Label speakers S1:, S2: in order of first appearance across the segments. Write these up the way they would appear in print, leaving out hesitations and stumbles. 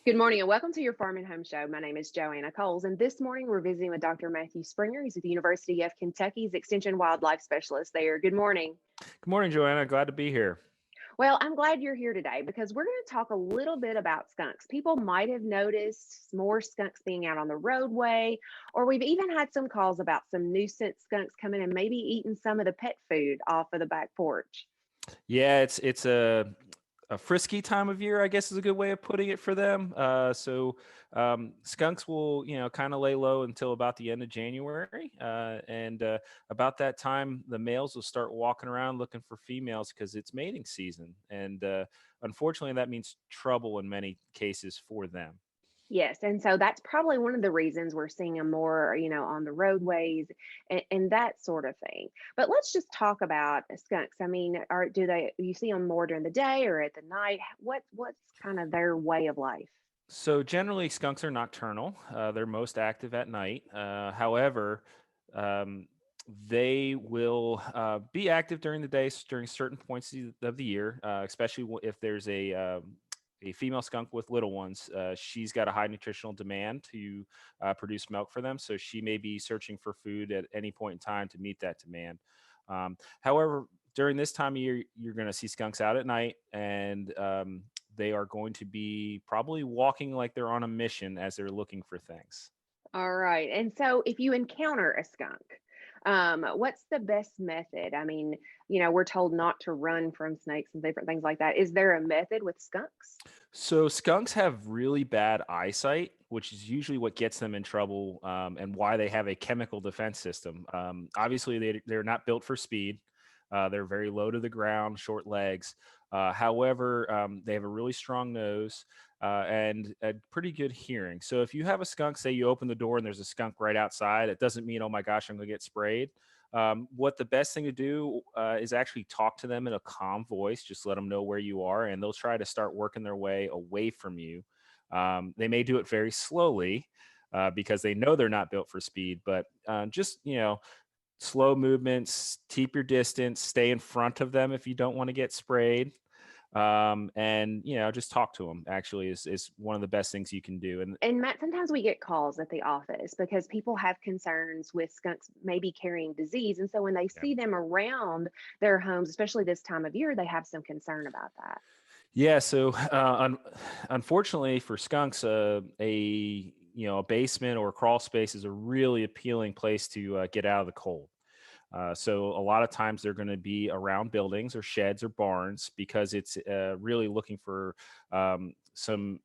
S1: Good morning and welcome to your Farm and Home Show. My name is Joanna Coles, and this morning we're visiting with Dr. Matthew Springer. He's at the University of Kentucky's Extension Wildlife Specialist there. Good morning.
S2: Good morning, Joanna. Glad to be here.
S1: Well, I'm glad you're here today because we're going to talk a little bit about skunks. People might have noticed more skunks being out on the roadway, or we've even had some calls about some nuisance skunks coming and maybe eating some of the pet food off of the back porch.
S2: Yeah, it's a frisky time of year, I guess is a good way of putting it for them. Skunks will, kind of lay low until about the end of January, and about that time, the males will start walking around looking for females because it's mating season, and unfortunately, that means trouble in many cases for them.
S1: Yes, and so that's probably one of the reasons we're seeing them more, on the roadways and that sort of thing. But let's just talk about skunks. I mean, you see them more during the day or at the night? What's kind of their way of life?
S2: So generally, skunks are nocturnal. They're most active at night. However, um, they will be active during the day during certain points of the year, especially if there's a female skunk with little ones. She's got a high nutritional demand to produce milk for them, so she may be searching for food at any point in time to meet that demand. However, during this time of year, you're going to see skunks out at night, and they are going to be probably walking like they're on a mission as they're looking for things.
S1: All right. And so if you encounter a skunk, what's the best method? I mean, we're told not to run from snakes and different things like that. Is there a method with skunks?
S2: So skunks have really bad eyesight, which is usually what gets them in trouble, and why they have a chemical defense system. Obviously, they're not built for speed. They're very low to the ground, short legs. However, they have a really strong nose and a pretty good hearing. So if you have a skunk, say you open the door and there's a skunk right outside, it doesn't mean, oh my gosh, I'm going to get sprayed. What the best thing to do is actually talk to them in a calm voice. Just let them know where you are, and they'll try to start working their way away from you. They may do it very slowly because they know they're not built for speed, but just, slow movements, keep your distance, stay in front of them if you don't want to get sprayed. And just talk to them actually is one of the best things you can do. And
S1: And Matt, sometimes we get calls at the office because people have concerns with skunks maybe carrying disease. And so when they
S2: yeah.
S1: see them around their homes, especially this time of year, they have some concern about that.
S2: Yeah, so unfortunately for skunks, a basement or a crawl space is a really appealing place to get out of the cold. So a lot of times they're going to be around buildings or sheds or barns because it's really looking for some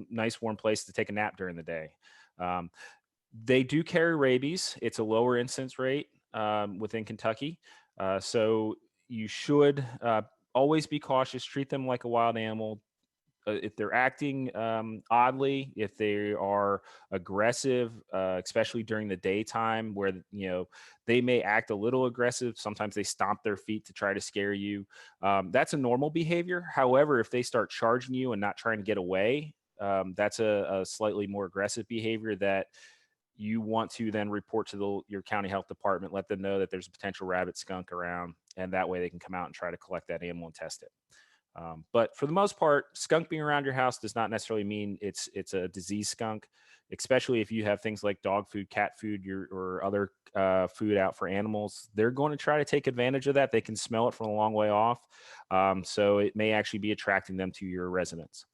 S2: nice warm place to take a nap during the day. Um, they do carry rabies. It's a lower incidence rate within Kentucky, so you should always be cautious. Treat them like a wild animal. If they're acting oddly, if they are aggressive, especially during the daytime, where they may act a little aggressive. Sometimes they stomp their feet to try to scare you. That's a normal behavior. However, if they start charging you and not trying to get away, that's a slightly more aggressive behavior that you want to then report to your county health department. Let them know that there's a potential rabbit skunk around, and that way they can come out and try to collect that animal and test it. But for the most part, skunk being around your house does not necessarily mean it's a disease skunk, especially if you have things like dog food, cat food, or other food out for animals. They're going to try to take advantage of that. They can smell it from a long way off. So it may actually be attracting them to your residence.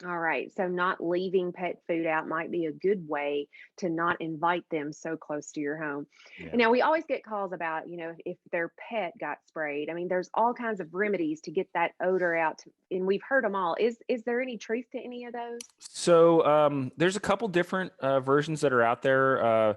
S1: All right. So not leaving pet food out might be a good way to not invite them so close to your home. And
S2: Yeah.
S1: now we always get calls about, if their pet got sprayed. I mean, there's all kinds of remedies to get that odor out, and we've heard them all. Is there any truth to any of those?
S2: So there's a couple different versions that are out there.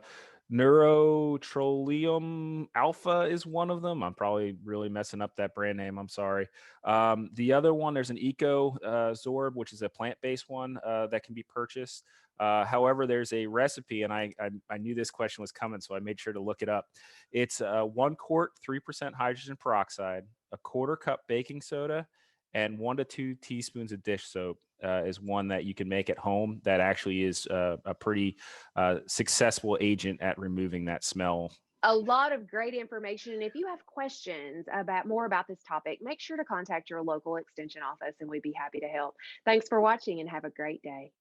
S2: Neurotrolium alpha is one of them. I'm probably really messing up that brand name. I'm sorry. The other one, there's an Eco Zorb, which is a plant-based one that can be purchased. However, there's a recipe, and I knew this question was coming, so I made sure to look it up. It's 1 quart, 3% hydrogen peroxide, a quarter cup baking soda, and 1 to 2 teaspoons of dish soap is one that you can make at home that actually is a pretty successful agent at removing that smell.
S1: A lot of great information. And if you have questions about more about this topic, make sure to contact your local extension office and we'd be happy to help. Thanks for watching and have a great day.